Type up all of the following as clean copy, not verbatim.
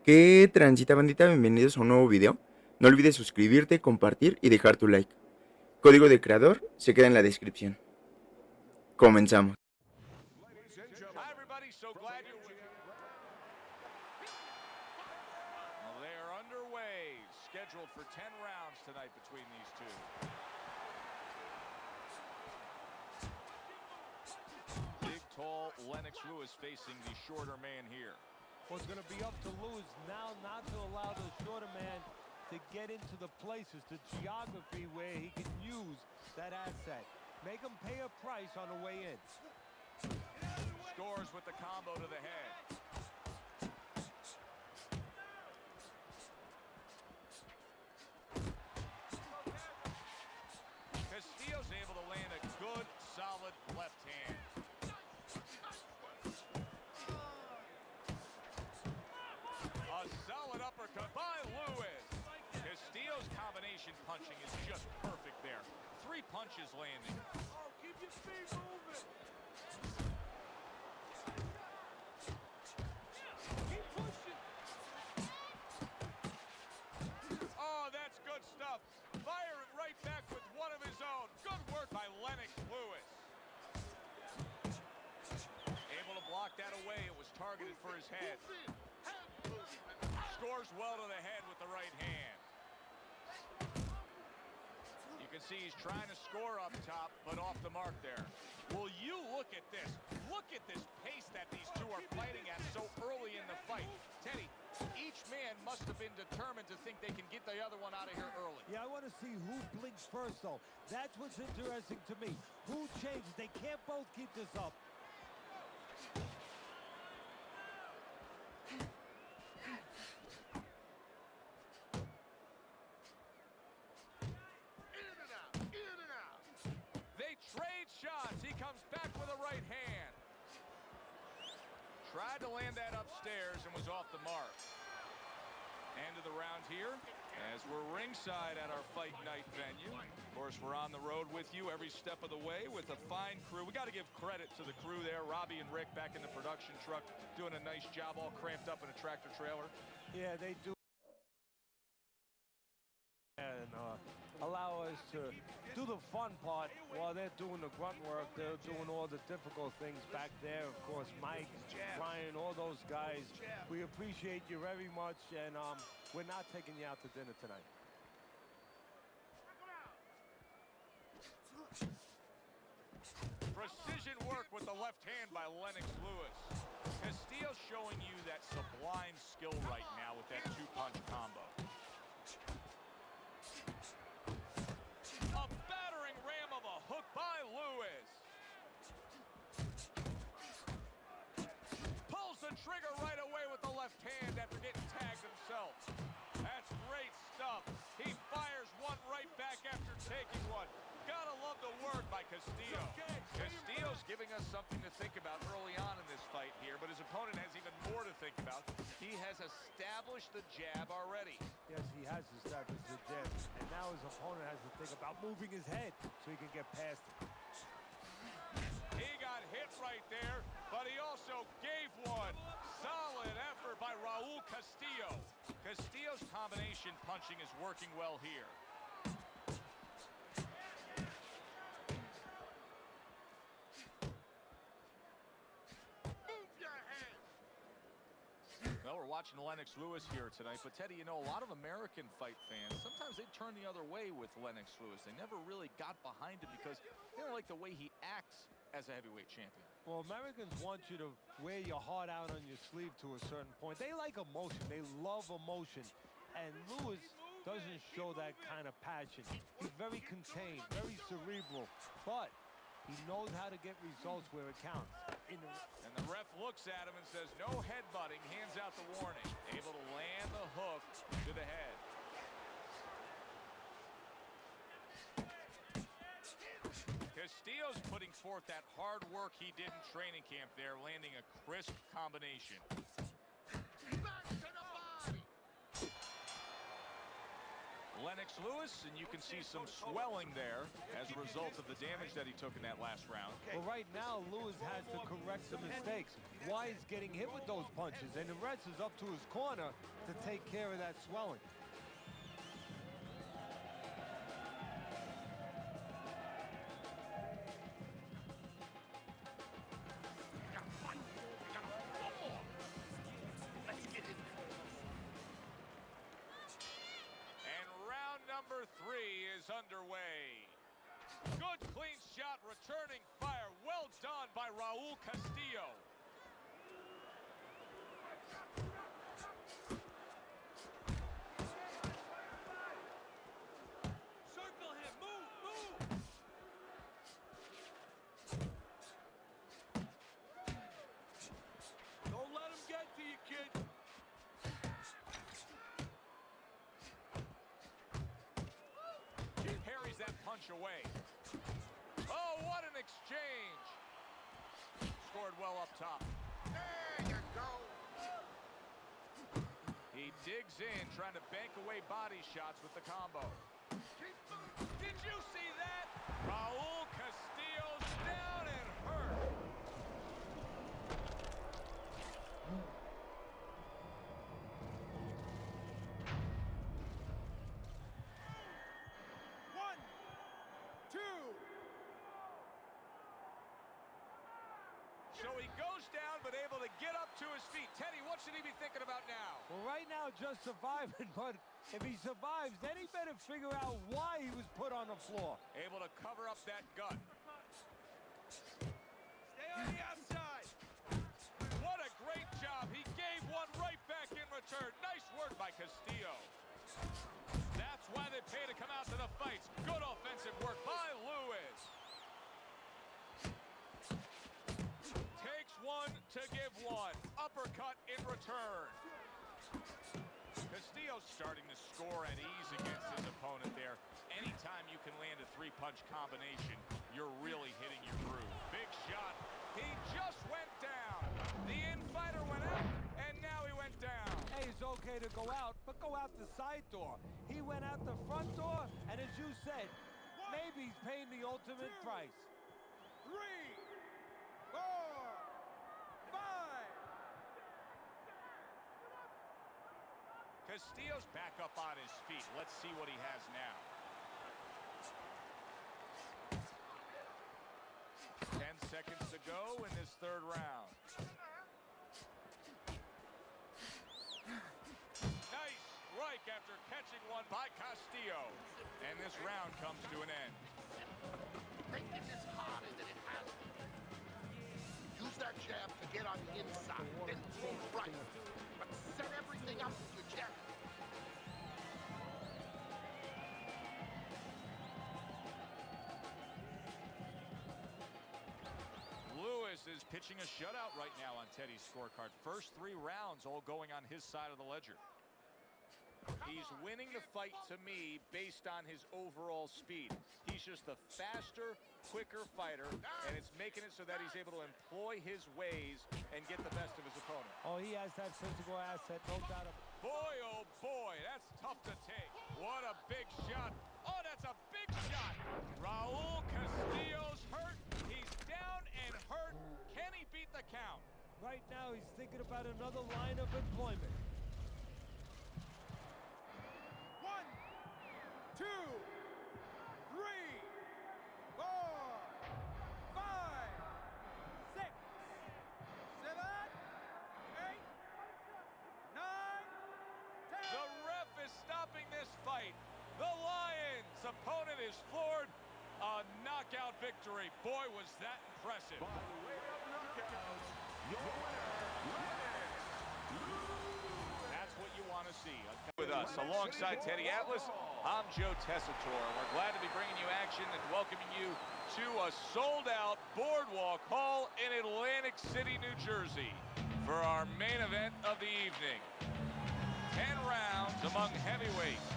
¿Qué transita, bandita? Bienvenidos a un nuevo video. No olvides suscribirte, compartir y dejar tu like. Código de creador se queda en la descripción. Comenzamos. Hi, everybody. So glad you're with me. Well, they are underway, scheduled for 10 rounds tonight between these two. Big, tall Lennox Lewis facing the shorter man here. Well, it's going to be up to Lewis now not to allow the shorter man to get into the places, the geography where he can use that asset. Make him pay a price on the way in. Scores with the combo to the head. Castillo's able to land a good, solid left hand. A solid uppercut by Lewis. Castillo's combination punching is just perfect there. 3 punches landing. Oh, keep your feet moving. Keep pushing. Oh, that's good stuff. Fire it right back with one of his own. Good work by Lennox Lewis. Able to block that away. It was targeted for his head. Scores well to the head with the right hand. You can see he's trying to score up top, but off the mark there. Will you look at this? Look at this pace that these two are fighting at so early in the fight. Teddy, each man must have been determined to think they can get the other one out of here early. Yeah, I want to see who blinks first, though. That's what's interesting to me. Who changes? They can't both keep this up. They trade shots. He comes back with a right hand. Tried to land that upstairs and was off the mark. End of the round here as we're ringside at our fight night venue. Of course, we're on the road with you every step of the way with a fine crew. We got to give credit to the crew there. Robbie and Rick back in the production truck doing a nice job, all cramped up in a tractor trailer. Yeah, they do. And allow us to do the fun part while they're doing the grunt work. They're doing all the difficult things back there. Of course, Mike, Brian, all those guys. We appreciate you very much, and we're not taking you out to dinner tonight. Precision work with the left hand by Lennox Lewis. Castillo showing you that sublime skill right now with that 2-punch combo. A battering ram of a hook by Lewis. Pulls the trigger right away with the left hand after getting tagged himself. That's great stuff. He fires one right back after taking one. Gotta love the work by Castillo. Castillo's giving us something to think about early on in this fight here, but his opponent has even more to think about. He has established the jab already. Yes, he has established the jab, and now his opponent has to think about moving his head so he can get past it. He got hit right there, but he also gave one. Solid effort by Raul Castillo. Castillo's combination punching is working well here. Well, we're watching Lennox Lewis here tonight, but Teddy, you know, a lot of American fight fans, sometimes they turn the other way with Lennox Lewis. They never really got behind him because they don't like the way he acts as a heavyweight champion. Well, Americans want you to wear your heart out on your sleeve to a certain point. They like emotion. They love emotion. And Lewis doesn't show that kind of passion. He's very contained, very cerebral, but he knows how to get results where it counts. And the ref looks at him and says, no headbutting, hands out the warning. Able to land the hook to the head. Castillo's putting forth that hard work he did in training camp there, landing a crisp combination. Lennox Lewis, and you can see some swelling there as a result of the damage that he took in that last round. Well, right now, Lewis has to correct the mistakes. Why he's getting hit with those punches, and the rest is up to his corner to take care of that swelling. Number 3 is underway. Good clean shot, returning fire. Well done by Raul Castillo. Circle him, move. Don't let him get to you, kid. Parries that punch away. Oh, what an exchange. Scored well up top. There you go. He digs in, trying to bank away body shots with the combo. Did you see that? Raul Castillo's down and hurt. So he goes down, but able to get up to his feet. Teddy, what should he be thinking about now? Well, right now, just surviving, but if he survives, then he better figure out why he was put on the floor. Able to cover up that gut. Stay on the outside. What a great job. He gave one right back in return. Nice work by Castillo. That's why they pay to come out to the fights. Good offensive work by Lewis. Takes one to give one. Uppercut in return. Castillo's starting to score at ease against his opponent there. Anytime you can land a 3-punch combination, you're really hitting your groove. Big shot. He just went down. The in-fighter went out, and now he went down. Hey, it's okay to go out, but go out the side door. He went out the front door, and as you said, maybe he's paying the ultimate price. 3, 4, 5. Castillo's back up on his feet. Let's see what he has now. 10 seconds to go in this third round. Nice strike after catching one by Castillo. And this round comes to an end. Make it as harder than it has to. Use that jab to get on the inside, then pull right. But set everything up with your jab. Lewis is pitching a shutout right now on Teddy's scorecard. First 3 rounds all going on his side of the ledger. He's winning the fight to me based on his overall speed. He's just a faster, quicker fighter, and it's making it so that he's able to employ his ways and get the best of his opponent. Oh, he has that physical asset, no doubt about it. Boy, oh boy, that's tough to take. What a big shot. Oh, that's a big shot. Raul Castillo's hurt. He's down and hurt. Can he beat the count? Right now, he's thinking about another line of employment. 1, 2, 3, 4, 5, 6, 7, 8, 9, 10. The ref is stopping this fight. The Lions' opponent is floored. A knockout victory. Boy, was that impressive. By way of knockout, your winner, That's what you want to see. With us, alongside Teddy Atlas, I'm Joe Tessitore. We're glad to be bringing you action and welcoming you to a sold-out Boardwalk Hall in Atlantic City, New Jersey for our main event of the evening. 10 rounds among heavyweights.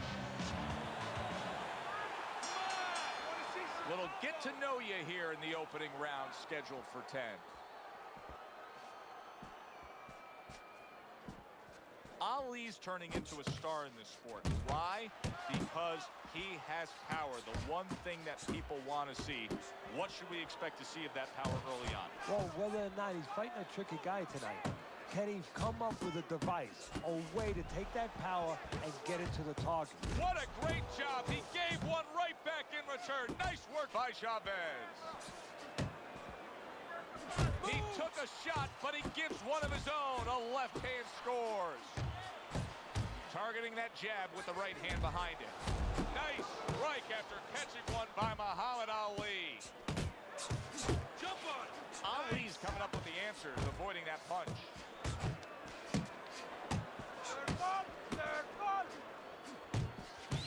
Little get to know you here in the opening round, scheduled for 10. Ali's turning into a star in this sport. Why? Because he has power, the one thing that people want to see. What should we expect to see of that power early on? Well, whether or not he's fighting a tricky guy tonight, can he come up with a device, a way to take that power and get it to the target? What a great job. He gave one right back in return. Nice work by Chavez. He took a shot, but he gives one of his own. A left hand scores. Targeting that jab with the right hand behind him. Nice strike after catching one by Muhammad Ali. Jump on. Ali's coming up with the answers, avoiding that punch.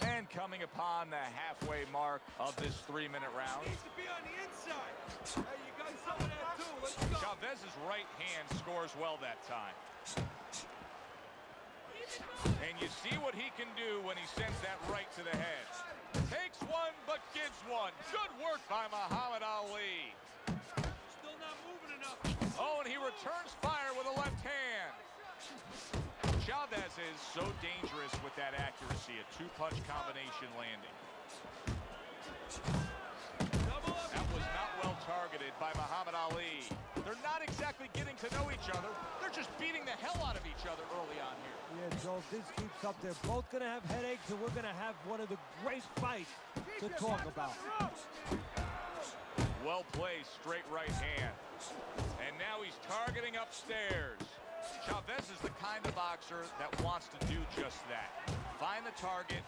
And coming upon the halfway mark of this 3-minute round. Needs to be on the inside. Hey, you got some of that too. Let's go. Chavez's right hand scores well that time. And you see what he can do when he sends that right to the head. Takes one, but gives one. Good work by Muhammad Ali. Still not moving enough. Oh, and he returns fire with a left hand. Chavez is so dangerous with that accuracy, a two-punch combination landing. That was not well targeted by Muhammad Ali. They're not exactly getting to know each other. They're just beating the hell out of each other early on here. Yeah, Joe, if this keeps up, they're both going to have headaches, and we're going to have one of the great fights to talk about. Well placed, straight right hand. And now he's targeting upstairs. Chavez is the kind of boxer that wants to do just that. Find the target,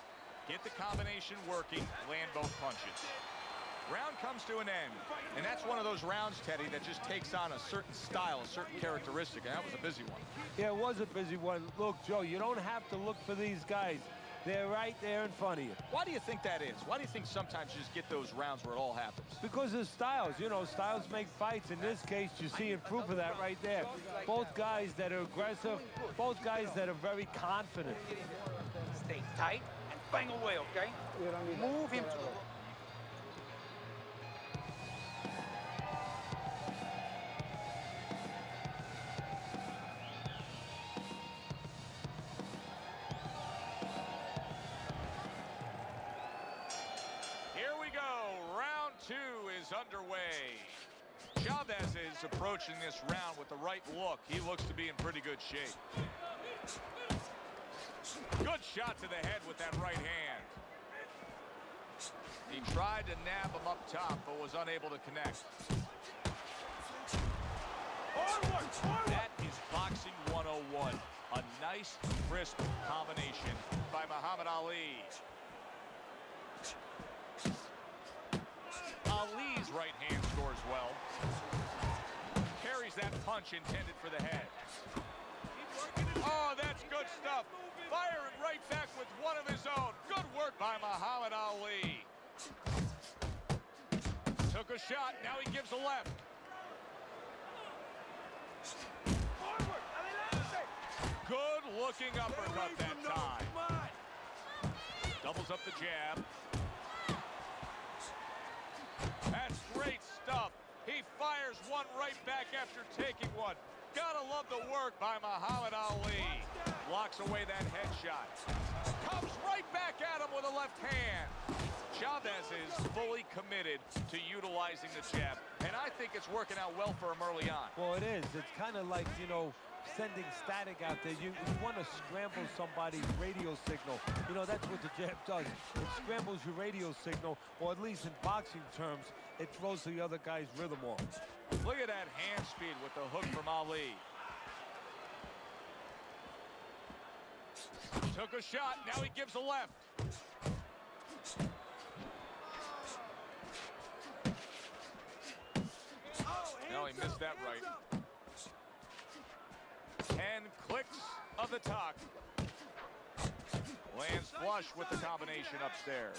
get the combination working, land both punches. Round comes to an end, and that's one of those rounds, Teddy, that just takes on a certain style, a certain characteristic, and that was a busy one. Yeah, it was a busy one. Look, Joe, you don't have to look for these guys. They're right there in front of you. Why do you think that is? Why do you think sometimes you just get those rounds where it all happens? Because of styles. You know, styles make fights. In this case, you're seeing proof of that right there. Both guys that are aggressive, both guys that are very confident. Stay tight and bang away, okay? Move him to the... Underway. Chavez is approaching this round with the right look. He looks to be in pretty good shape. Good shot to the head with that right hand. He tried to nab him up top, but was unable to connect. That is boxing 101. A nice, crisp combination by Muhammad Ali. Ali's right hand scores well. Carries that punch intended for the head. Oh, that's good stuff. Firing right back with one of his own. Good work by Muhammad Ali. Took a shot, now he gives a left. Good looking uppercut that time. Doubles up the jab. That's great stuff. He fires one right back after taking one. Gotta love the work by Muhammad Ali. Blocks away that headshot. Comes right back at him with a left hand. Chavez is fully committed to utilizing the jab, and I think it's working out well for him early on. Well, it is. It's kind of like, you know, sending static out there. You want to scramble somebody's radio signal. You know, that's what the jab does. It scrambles your radio signal, or at least in boxing terms, it throws the other guy's rhythm off. Look at that hand speed with the hook from Ali. Took a shot, now he gives a left. No, he missed that right. 10 clicks of the tuck. Lands flush with the combination upstairs.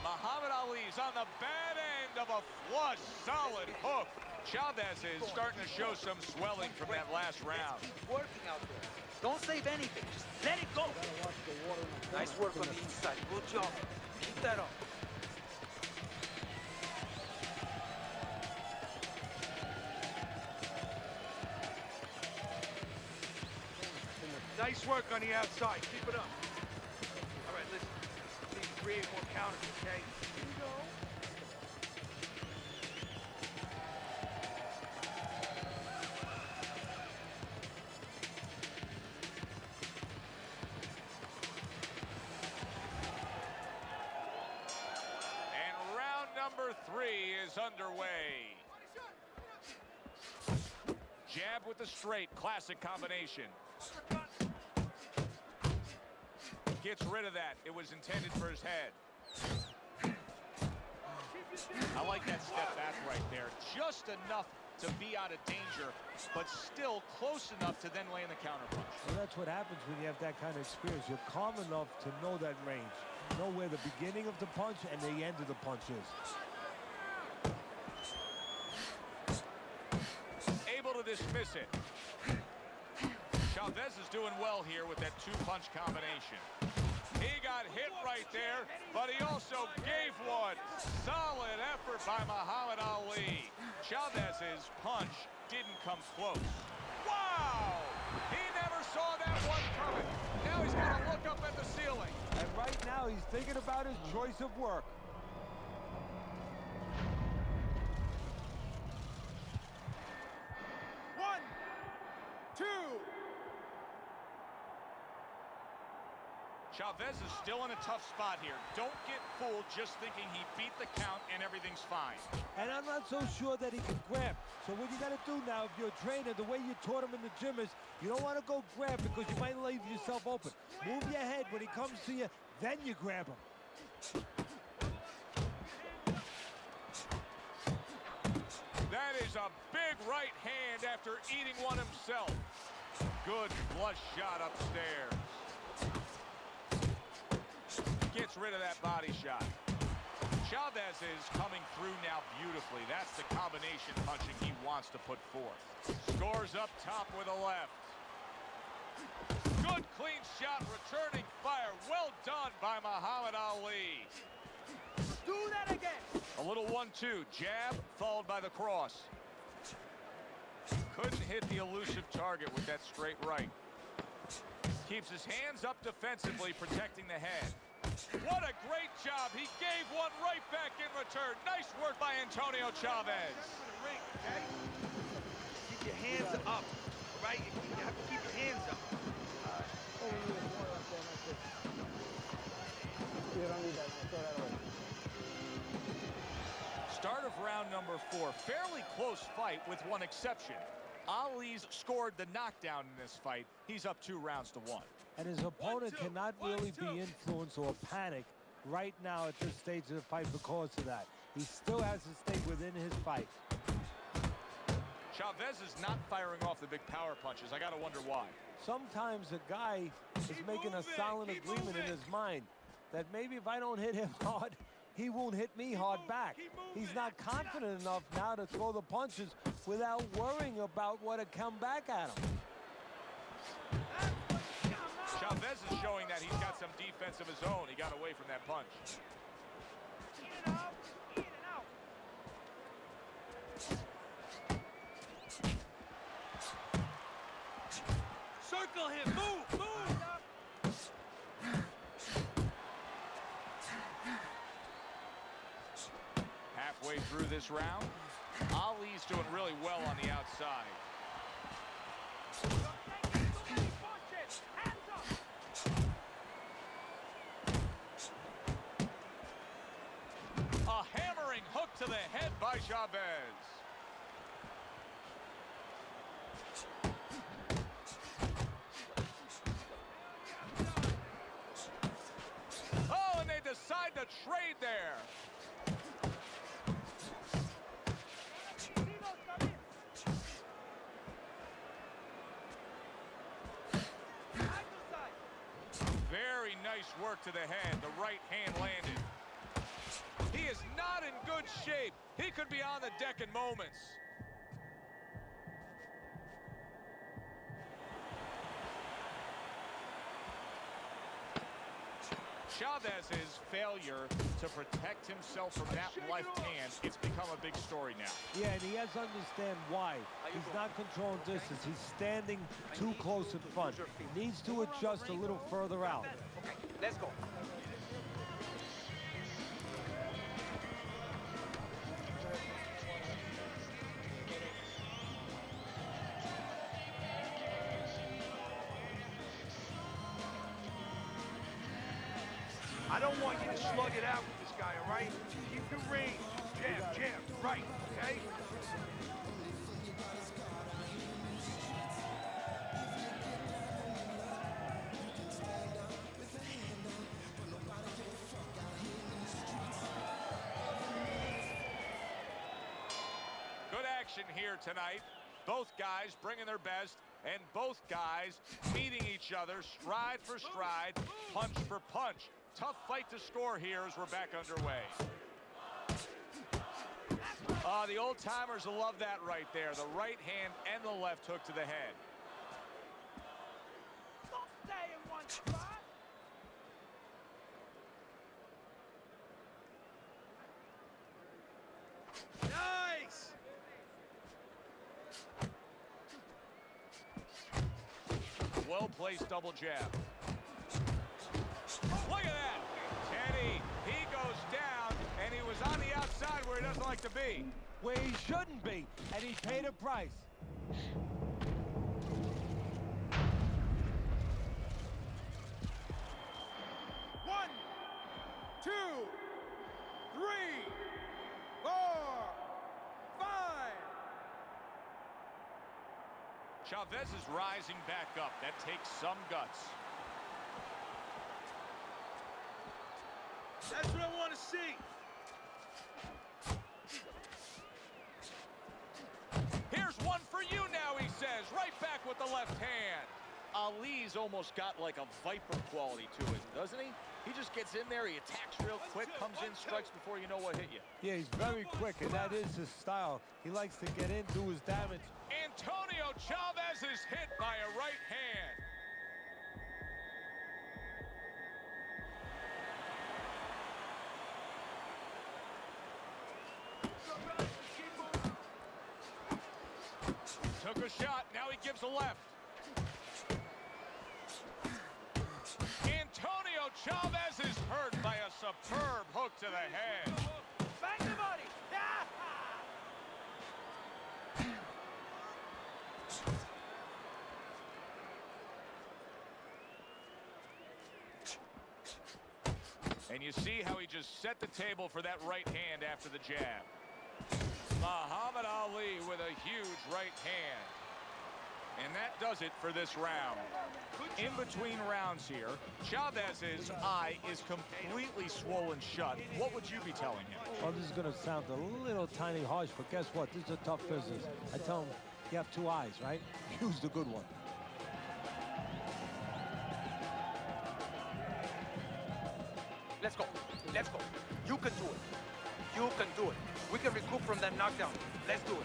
Muhammad Ali's on the bad end of a flush, solid hook. Chavez is starting to show some swelling from that last round. Keep working out there. Don't save anything. Just let it go. Nice work on the inside. Good job. Keep that up. Nice work on the outside. Keep it up. All right, listen. We need to create more counters, okay? Here we go. And round number 3 is underway. Jab with the straight, classic combination. Gets rid of that. It was intended for his head. I like that step back right there. Just enough to be out of danger, but still close enough to then land the counterpunch. Well, that's what happens when you have that kind of experience. You're calm enough to know that range. Know where the beginning of the punch and the end of the punch is. Able to dismiss it. Chavez is doing well here with that 2-punch combination. He got hit right there, but he also gave one. Solid effort by Muhammad Ali. Chavez's punch didn't come close. Wow! He never saw that one coming. Now he's got to look up at the ceiling. And right now, he's thinking about his choice of work. One, two. Chavez is still in a tough spot here. Don't get fooled just thinking he beat the count and everything's fine. And I'm not so sure that he can grab. So what you got to do now, if you're a trainer, the way you taught him in the gym is you don't want to go grab because you might leave yourself open. Move your head when he comes to you, then you grab him. That is a big right hand after eating one himself. Good flush shot upstairs. Gets rid of that body shot. Chavez is coming through now beautifully. That's the combination punching he wants to put forth. Scores up top with a left. Good clean shot, returning fire. Well done by Muhammad Ali. Do that again. A little 1-2, jab followed by the cross. Couldn't hit the elusive target with that straight right. Keeps his hands up defensively, protecting the head. What a great job. He gave one right back in return. Nice work by Antonio Chavez. Keep your hands up, all right? You have to keep your hands up. Start of round number 4. Fairly close fight with one exception. Ali's scored the knockdown in this fight. He's up 2 rounds to 1. And his opponent cannot really be influenced or panic right now at this stage of the fight because of that. He still has to stay within his fight. Chavez is not firing off the big power punches. I got to wonder why. Sometimes a guy is making a silent agreement in his mind that maybe if I don't hit him hard, he won't hit me hard back. He's not confident enough now to throw the punches without worrying about what had come back at him. Chavez is showing that he's got some defense of his own. He got away from that punch. Circle him. Move, move. Halfway through this round, Ali's doing really well on the outside. A hammering hook to the head by Chavez. Oh, and they decide to trade there. Very nice work to the head. The right hand landed. He is not in good shape. He could be on the deck in moments. Chavez's failure to protect himself from that left hand, it's become a big story now. Yeah, and he has to understand why. He's not controlling distance. He's standing too close in front. He needs to adjust a little further out. Okay, let's go. I don't want you to slug it out with this guy, all right? Keep your range. Jab, right, okay? Good action here tonight. Both guys bringing their best, and both guys meeting each other stride for stride, punch for punch. Tough fight to score here as we're back underway. The old-timers will love that right there. The right hand and the left hook to the head. Don't stay in one spot. Nice! Well-placed double jab. Look at that! Teddy, he goes down, and he was on the outside where he doesn't like to be. Where he shouldn't be, and he paid a price. One, two, three, 4, 5. Chavez is rising back up. That takes some guts. That's what I want to see. Here's one for you now, he says. Right back with the left hand. Ali's almost got like a viper quality to it, doesn't he? He just gets in there, he attacks real quick, comes in, strikes before you know what hit you. Yeah, he's very quick, and that is his style. He likes to get in, do his damage. Antonio Chavez is hit by a right hand. Took a shot, now he gives a left. Antonio Chavez is hurt by a superb hook to the head. Bang the body. Yeah! And you see how he just set the table for that right hand after the jab. Muhammad Ali with a huge right hand. And that does it for this round. In between rounds here, Chavez's eye is completely swollen shut. What would you be telling him? Well, this is going to sound a little tiny harsh, but guess what? This is a tough business. I tell him, you have two eyes, right? Use the good one. Let's go. Let's go. You can do it. You can do it. We can recoup from that knockdown. Let's do it.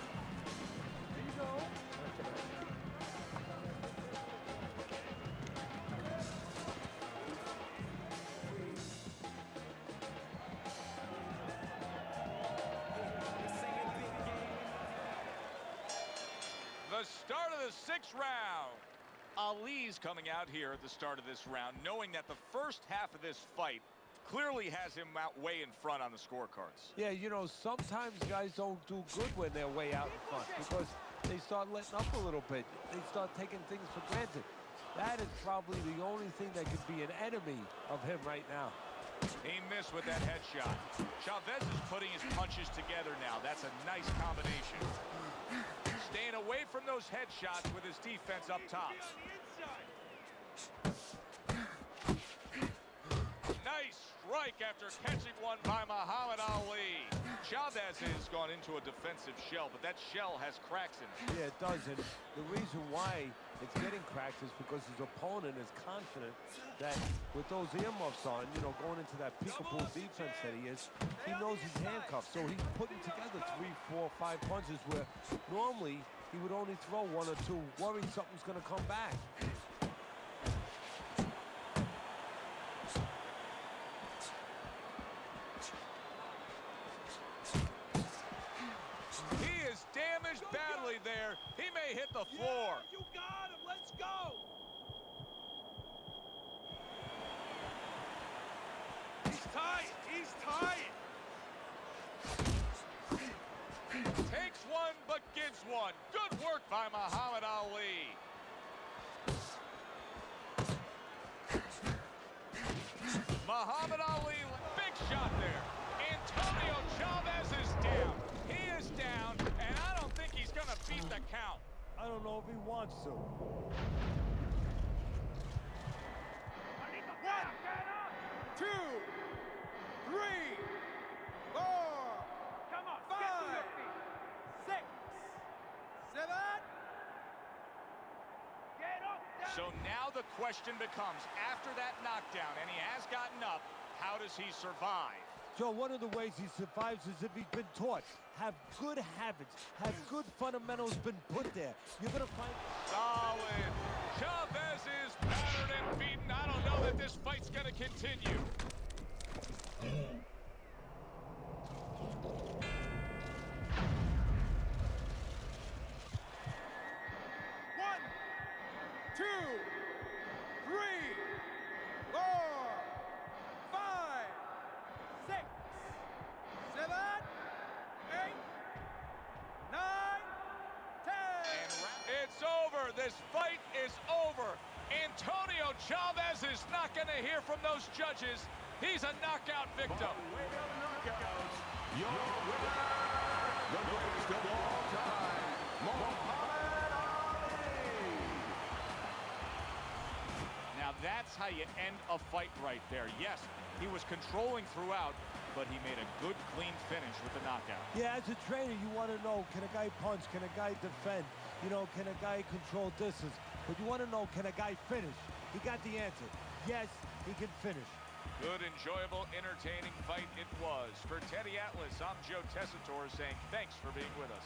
There you go. The start of the sixth round. Ali's coming out here at the start of this round, knowing that the first half of this fight clearly has him out way in front on the scorecards. Yeah, you know, sometimes guys don't do good when they're way out in front because they start letting up a little bit. They start taking things for granted. That is probably the only thing that could be an enemy of him right now. He missed with that headshot. Chavez is putting his punches together now. That's a nice combination. Staying away from those headshots with his defense up top. Nice strike after catching one by Muhammad Ali. Chavez has gone into a defensive shell, but that shell has cracks in it. Yeah, it does. And the reason why it's getting cracked is because his opponent is confident that with those earmuffs on, you know, going into that peekaboo defense that he is, he knows he's handcuffed. So he's putting together 3, 4, 5 punches where normally he would only throw 1 or 2, worrying something's going to come back. hit the floor. You got him. Let's go. He's tied. He's tied. Takes one, but gives one. Good work by Muhammad Ali. Muhammad Ali, big shot there. Antonio Chavez is down. He is down, and I don't think he's going to beat the count. I don't know if he wants to. 1, 2, 3, 4, 5, 6, 7. So now the question becomes, after that knockdown, and he has gotten up, how does he survive? Joe, one of the ways he survives is if he's been taught. Have good habits, have good fundamentals been put there. You're gonna find... Solid. Chavez is battered and beaten. I don't know that this fight's gonna continue. It's over. This fight is over. Antonio Chavez is not going to hear from those judges. He's a knockout victim. Your winner, the greatest of all time, Muhammad Ali. Now that's how you end a fight right there. Yes, he was controlling throughout, but he made a good, clean finish with the knockout. Yeah, as a trainer, you want to know, can a guy punch? Can a guy defend? You know, can a guy control distance? But you want to know, can a guy finish? He got the answer. Yes, he can finish. Good, enjoyable, entertaining fight it was. For Teddy Atlas, I'm Joe Tessitore saying thanks for being with us.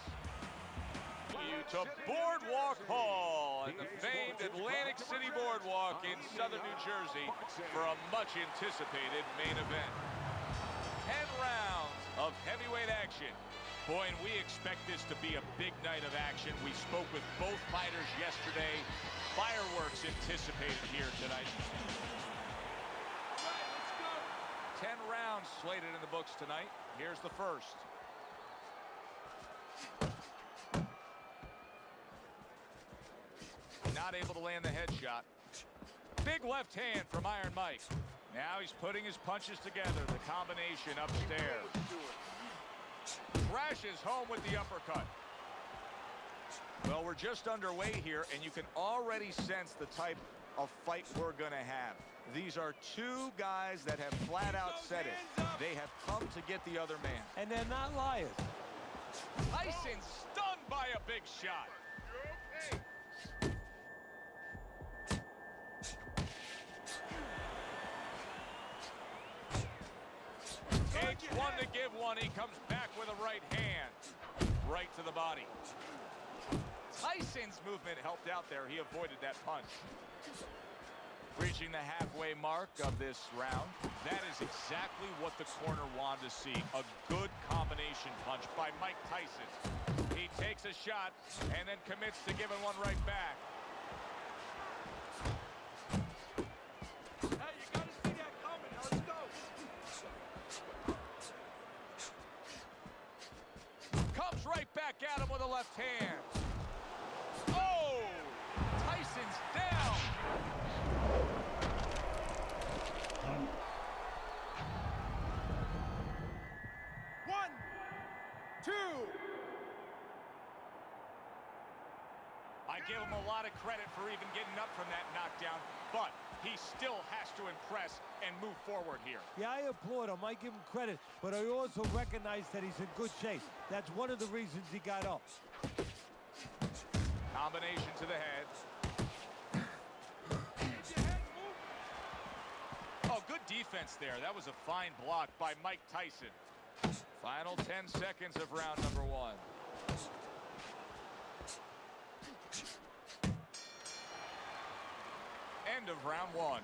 To Boardwalk Hall and the famed Atlantic City Boardwalk in southern New Jersey for a much-anticipated main event. 10 rounds of heavyweight action. Boy, and we expect this to be a big night of action. We spoke with both fighters yesterday. Fireworks anticipated here tonight. All right, let's go. 10 rounds slated in the books tonight. Here's the first. Not able to land the headshot. Big left hand from Iron Mike. Now he's putting his punches together. The combination upstairs. Crashes home with the uppercut. Well, we're just underway here, and you can already sense the type of fight we're going to have. These are two guys that have flat out said it. They have come to get the other man. And they're not liars. Tyson stunned by a big shot. Takes one to give one. He comes back with a right hand. Right to the body. Tyson's movement helped out there. He avoided that punch. Reaching the halfway mark of this round. That is exactly what the corner wanted to see. A good combination punch by Mike Tyson. He takes a shot and then commits to giving one right back. Hey, you gotta see that coming. Now let's go. Comes right back at him with a left hand. Oh! Tyson's down. One, two. I give him a lot of credit for even getting up from that knockdown, but he still has to impress and move forward here. Yeah, I applaud him. I give him credit, but I also recognize that he's in good shape. That's one of the reasons he got up. Combination to the head. Oh, good defense there. That was a fine block by Mike Tyson. Final 10 seconds of round number one. End of round one.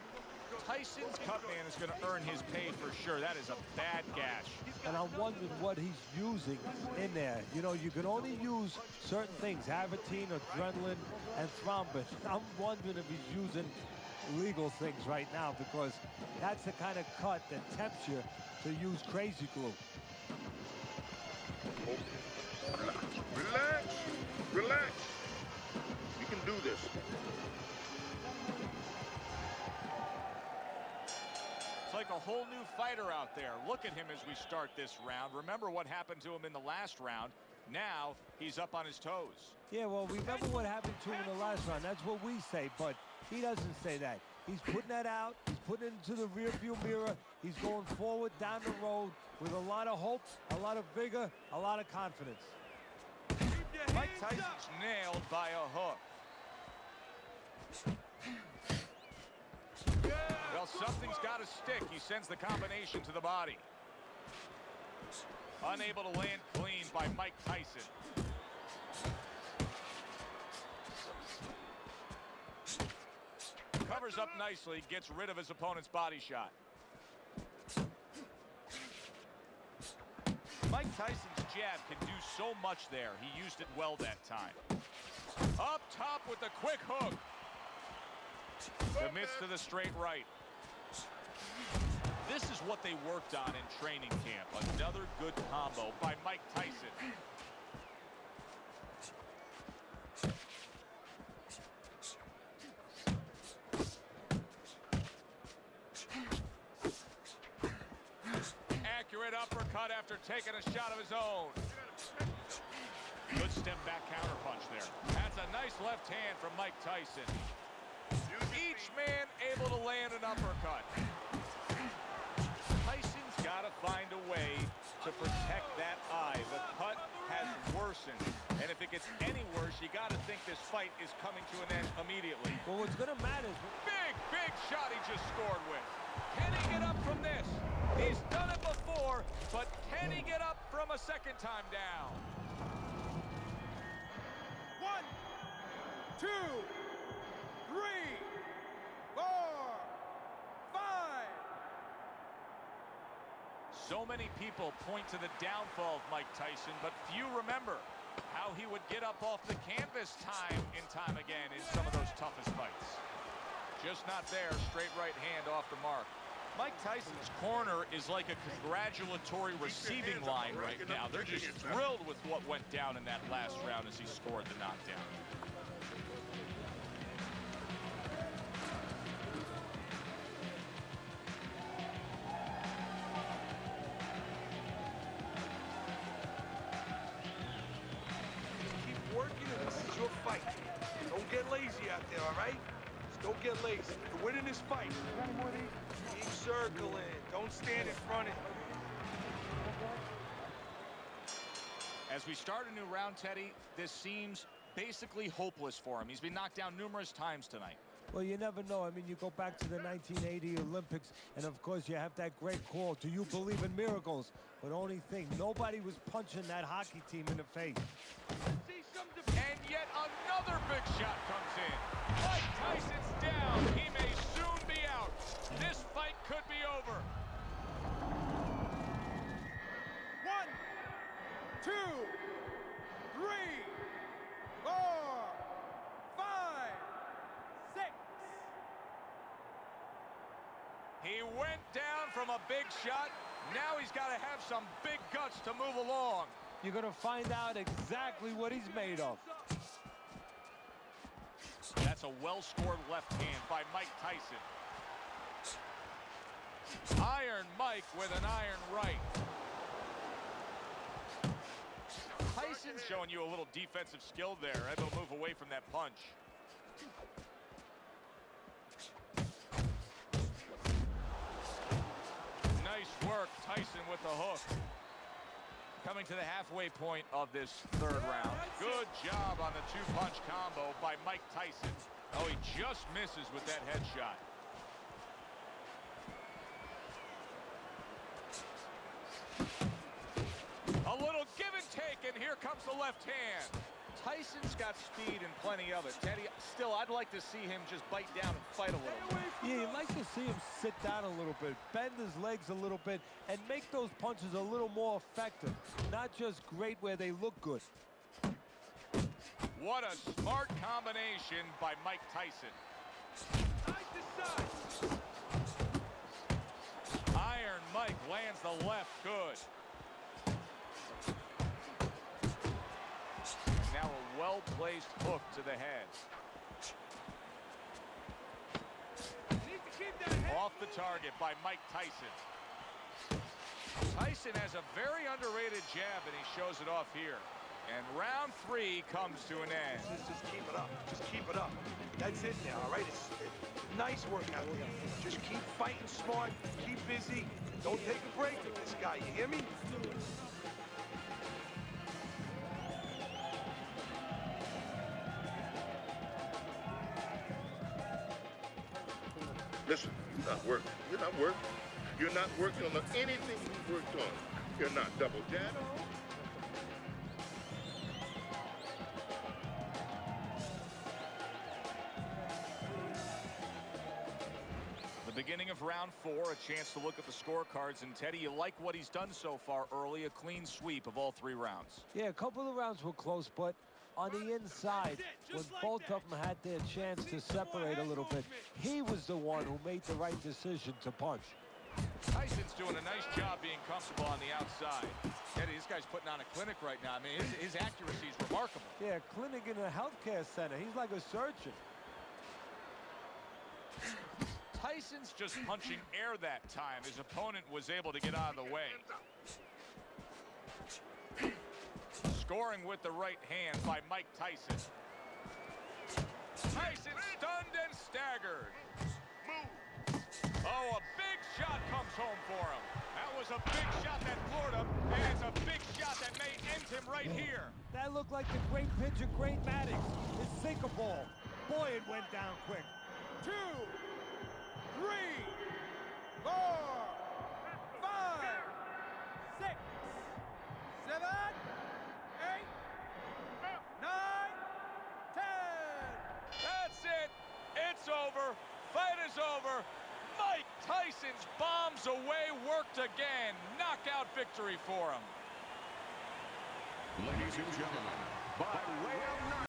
Tyson's cut man is going to earn his pay for sure. That is a bad gash. And I'm wondering what he's using in there. You know, you can only use certain things, Havertine, adrenaline, and thrombin. I'm wondering if he's using legal things right now, because that's the kind of cut that tempts you to use crazy glue. Relax, relax. You can do this. It's like a whole new fighter out there. Look at him as we start this round. Remember what happened to him in the last round. Now he's up on his toes. Yeah, well, remember what happened to him in the last round. That's what we say, but he doesn't say that. He's putting that out. He's putting it into the rearview mirror. He's going forward down the road with a lot of hope, a lot of vigor, a lot of confidence. Mike Tyson's nailed by a hook. Well, something's got to stick. He sends the combination to the body. Unable to land clean by Mike Tyson. Covers up nicely, gets rid of his opponent's body shot. Mike Tyson's jab can do so much there. He used it well that time. Up top with the quick hook. Commits to the straight right. This is what they worked on in training camp. Another good combo by Mike Tyson. Accurate uppercut after taking a shot of his own. Good step back counter punch there. That's a nice left hand from Mike Tyson. Each man able to land an uppercut. Tyson's got to find a way to protect that eye. The cut has worsened. And if it gets any worse, you got to think this fight is coming to an end immediately. Well, what's going to matter is... Big shot he just scored with. Can he get up from this? He's done it before, but can he get up from a second time down? 1, 2, 3, 4, 5. So many people point to the downfall of Mike Tyson, but few remember how he would get up off the canvas time and time again in some of those toughest fights. Just not there. Straight right hand off the mark. Mike Tyson's corner is like a congratulatory receiving line right now. They're just thrilled with what went down in that last round as he scored the knockdown. Keep working, and this is your fight. Don't get lazy out there, all right? Just don't get lazy. You're winning this fight. Keep circling. Don't stand in front of him. As we start a new round, Teddy, this seems basically hopeless for him. He's been knocked down numerous times tonight. Well, you never know. I mean, you go back to the 1980 Olympics, and of course you have that great call, do you believe in miracles? But only thing, nobody was punching that hockey team in the face. And yet another big shot comes in. Mike Tyson's down. He may soon be out. This fight could be over. 1, 2, 3, 4, 5, 6. He went down from a big shot. Now he's got to have some big guts to move along. You're going to find out exactly what he's made of. That's a well-scored left hand by Mike Tyson. Iron Mike with an iron right. Tyson's showing you a little defensive skill there, able to move away from that punch. Nice work, Tyson with the hook. Coming to the halfway point of this third round. Good job on the two-punch combo by Mike Tyson. Oh, he just misses with that headshot. A little give and take, and here comes the left hand. Tyson's got speed and plenty of it. Teddy, still, I'd like to see him just bite down and fight a little. Yeah, you like to see him sit down a little bit, bend his legs a little bit, and make those punches a little more effective. Not just great where they look good. What a smart combination by Mike Tyson. Iron Mike lands the left good. Now a well-placed hook to the head. Off the target by Mike Tyson. Tyson has a very underrated jab, and he shows it off here. And round 3 comes to an end. Just keep it up. Just keep it up. That's it now, all right? It's nice work out there. Just keep fighting smart. Keep busy. Don't take a break with this guy. You hear me? Listen, you're not working. You're not working. You're not working on anything you worked on. You're not double jabbing. The beginning of round 4, a chance to look at the scorecards. And Teddy, you like what he's done so far early, a clean sweep of all 3 rounds. Yeah, a couple of rounds were close, but on the inside, when both of them had their chance to separate a little bit, he was the one who made the right decision to punch. Tyson's doing a nice job being comfortable on the outside. Teddy, this guy's putting on a clinic right now. I mean, his accuracy is remarkable. Yeah, clinic in a healthcare center. He's like a surgeon. Tyson's just punching air that time. His opponent was able to get out of the way. Scoring with the right hand by Mike Tyson. Tyson stunned and staggered. Oh, a big shot comes home for him. That was a big shot that floored him, and it's a big shot that may end him right here. That looked like the great pitcher, Great Maddox. His sinker ball. Boy, it went down quick. 2, 3, 4, 5, 6, 7, 8, 9, 10. That's it. It's over. Fight is over. Mike Tyson's bombs away worked again. Knockout victory for him. Ladies and gentlemen, by way of